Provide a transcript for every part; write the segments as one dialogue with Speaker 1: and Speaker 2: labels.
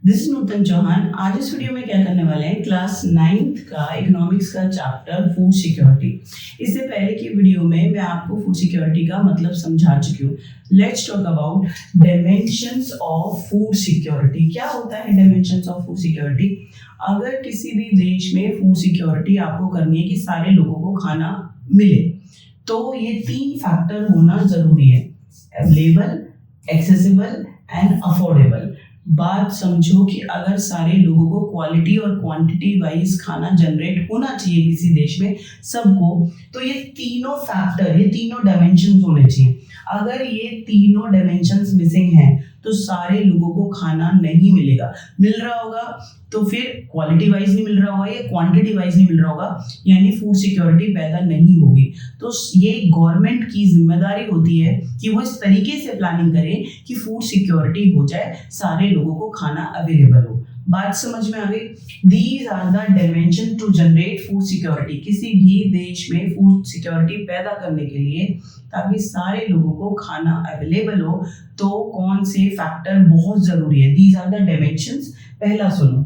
Speaker 1: This is नूतन चौहान। आज इस video में क्या करने वाले हैं, क्लास 9th का इकोनॉमिक्स का चैप्टर फूड सिक्योरिटी। इससे पहले की वीडियो में मैं आपको फूड सिक्योरिटी का मतलब समझा चुकी हूँ। Let's talk about dimensions of food security. क्या होता है डायमेंशंस ऑफ फूड सिक्योरिटी? अगर किसी भी देश में फूड सिक्योरिटी आपको करनी है कि सारे लोगों को खाना मिले, तो ये 3 फैक्टर होना जरूरी है: अवेलेबल, एक्सेसिबल एंड अफोर्डेबल। बात समझो कि अगर सारे लोगों को क्वालिटी और क्वांटिटी वाइज खाना जनरेट होना चाहिए किसी देश में सबको, तो ये तीनों फैक्टर, ये तीनों डायमेंशंस होने चाहिए। अगर ये तीनों डायमेंशंस मिसिंग हैं तो सारे लोगों को खाना नहीं मिलेगा। मिल रहा होगा तो फिर क्वालिटी वाइज नहीं मिल रहा होगा या क्वांटिटी वाइज नहीं मिल रहा होगा, यानी फूड सिक्योरिटी पैदा नहीं होगी। तो ये गवर्नमेंट की जिम्मेदारी होती है कि वो इस तरीके से प्लानिंग करे कि फूड सिक्योरिटी हो जाए, सारे लोगों को खाना अवेलेबल हो। बात समझ में आ गई? These are the dimension to generate food security. किसी भी देश में फूड सिक्योरिटी पैदा करने के लिए, ताकि सारे लोगों को खाना अवेलेबल हो, तो कौन से फैक्टर बहुत जरूरी है? These are the dimensions. पहला सुनो,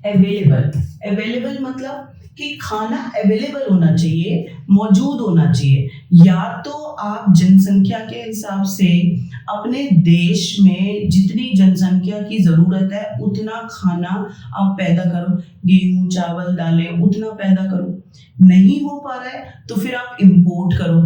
Speaker 1: अवेलेबल। अवेलेबल मतलब कि खाना अवेलेबल होना चाहिए, मौजूद होना चाहिए। या तो आप जनसंख्या के हिसाब से अपने देश में जितनी जनसंख्या की जरूरत है उतना खाना आप पैदा करो, गेहूं चावल दालें उतना पैदा करो। नहीं हो पा रहा है तो फिर आप इंपोर्ट करो,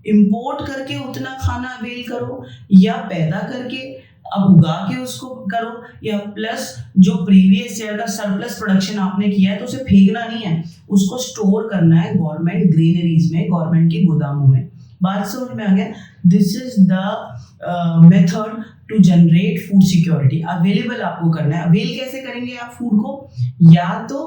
Speaker 1: इंपोर्ट करके उतना खाना अवेल करो, या पैदा करके अब उगा के उसको करो, या प्लस जो प्रीवियस ईयर का सरप्लस प्रोडक्शन आपने किया है तो उसे फेंकना नहीं है, उसको स्टोर करना है गवर्नमेंट ग्रीनरीज में, गवर्नमेंट के गोदामों में। बात समझ में आ गया? This is the method to generate food security. Available आपको करना है। अवेल कैसे करेंगे आप फूड को? या तो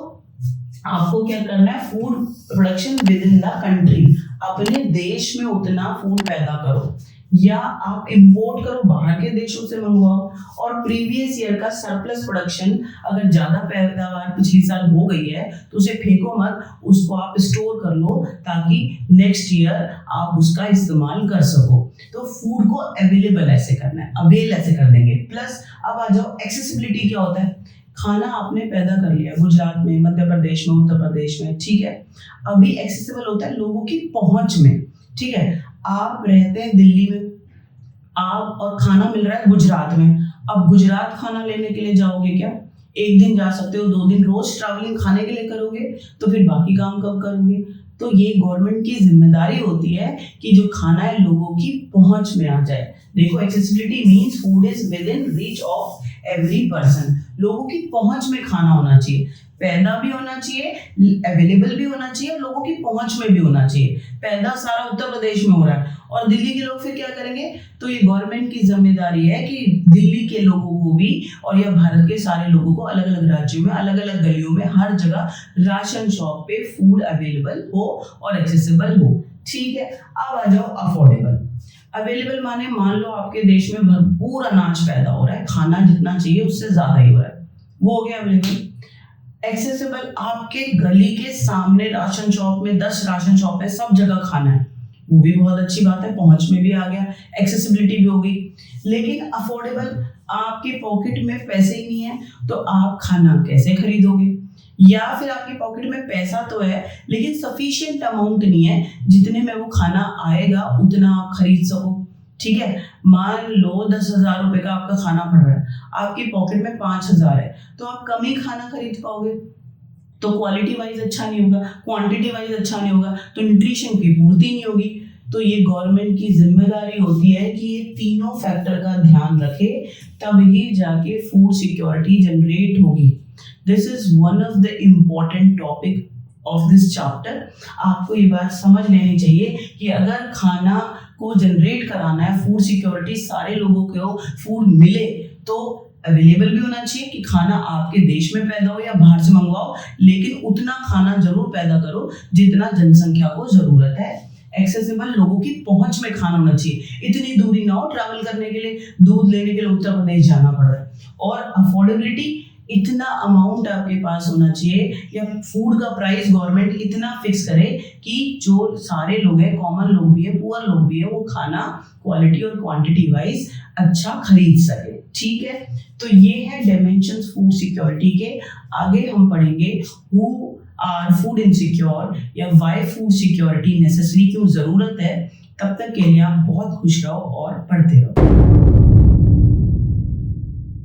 Speaker 1: आपको क्या करना है, food production with in the country, अपने देश में उतना फूड पैदा करो, या आप इंपोर्ट करो, बाहर के देशों से मंगवाओ। और प्रीवियस ईयर का सरप्लस प्रोडक्शन, अगर ज्यादा पैदावार पिछली साल हो गई है तो उसे फेंको मत, उसको आप स्टोर कर लो ताकि नेक्स्ट ईयर आप उसका इस्तेमाल कर सको। तो फूड को अवेलेबल ऐसे करना है, अवेल ऐसे कर देंगे। प्लस अब आ जाओ एक्सेसिबिलिटी। क्या होता है? खाना आपने पैदा कर लिया गुजरात में, मध्य प्रदेश में, उत्तर प्रदेश में, ठीक है। अभी एक्सेसिबल होता है लोगों की पहुंच में, ठीक है। आप रहते हैं दिल्ली में, आप और खाना मिल रहा है गुजरात में। अब गुजरात खाना लेने के लिए जाओगे क्या? एक दिन जा सकते हो, 2 दिन रोज ट्रैवलिंग खाने के लिए करोगे, तो फिर बाकी काम कब करोगे? तो ये गवर्नमेंट की जिम्मेदारी होती है कि जो खाना है लोगों की पहुंच में आ जाए। देखो, accessibility means food is with in reach of every person. लोगों की पहुंच में खाना होना चाहिए, पैदा भी होना चाहिए, अवेलेबल भी होना चाहिए, और लोगों की पहुंच में भी होना चाहिए। पैदा सारा उत्तर प्रदेश में हो रहा है और दिल्ली के लोग फिर क्या करेंगे? तो ये गवर्नमेंट की जिम्मेदारी है कि दिल्ली के लोगों को भी और या भारत के सारे लोगों को अलग अलग राज्यों में, अलग अलग गलियों में, हर जगह राशन शॉप पे फूड अवेलेबल हो और एक्सेसिबल हो, ठीक है। अब आ जाओ अफोर्डेबल। अवेलेबल माने, मान लो आपके देश में भरपूर अनाज पैदा हो रहा है, खाना जितना चाहिए उससे ज्यादा ही हो रहा है, वो हो गया अवेलेबल। एक्सेसिबल, आपके गली के सामने राशन शॉप में 10 राशन शॉप है, सब जगह खाना है, वो भी बहुत अच्छी बात है, पहुंच में भी आ गया, एक्सेसिबिलिटी भी हो गई। लेकिन अफोर्डेबल, आपके पॉकेट में पैसे ही नहीं है तो आप खाना कैसे खरीदोगे? या फिर आपकी पॉकेट में पैसा तो है लेकिन सफिशिएंट अमाउंट नहीं है जितने में वो खाना आएगा उतना आप खरीद सको, ठीक है। मान लो 10,000 रुपए का आपका खाना पड़ रहा है, आपकी पॉकेट में 5,000 है, तो आप कम ही खाना खरीद पाओगे, तो क्वालिटी वाइज अच्छा नहीं होगा, क्वांटिटी वाइज अच्छा नहीं होगा, तो न्यूट्रिशन की पूर्ति नहीं होगी। तो ये गवर्नमेंट की जिम्मेदारी होती है कि ये तीनों फैक्टर का ध्यान रखे, तब ही जाके फूड सिक्योरिटी जनरेट होगी। This is one of the important topic of this chapter. आपको ये बात समझ लेनी चाहिए कि अगर खाना को जनरेट कराना है, फूड सिक्योरिटी, सारे लोगों को फूड मिले, तो अवेलेबल भी होना चाहिए कि खाना आपके देश में पैदा हो या बाहर से मंगवाओ, लेकिन उतना खाना जरूर पैदा करो जितना जनसंख्या को जरूरत है। एक्सेसिबल, लोगों की पहुंच में खाना होना चाहिए, इतनी दूरी ना हो ट्रैवल करने के लिए, दूध लेने के लिए उत्तर प्रदेश जाना पड़ रहा है। और अफोर्डेबिलिटी, इतना अमाउंट आपके पास होना चाहिए, या फूड का प्राइस गवर्नमेंट इतना फिक्स करे कि जो सारे लोग हैं, कॉमन लोग भी हैं, पुअर लोग भी हैं, वो खाना क्वालिटी और क्वांटिटी वाइज अच्छा खरीद सके। ठीक है, तो ये है डायमेंशंस फूड सिक्योरिटी के। आगे हम पढ़ेंगे हु आर फूड इनसिक्योर या व्हाई फूड सिक्योरिटी नेसेसरी, क्यों जरूरत है। तब तक के लिए आप बहुत खुश रहो और पढ़ते रहो।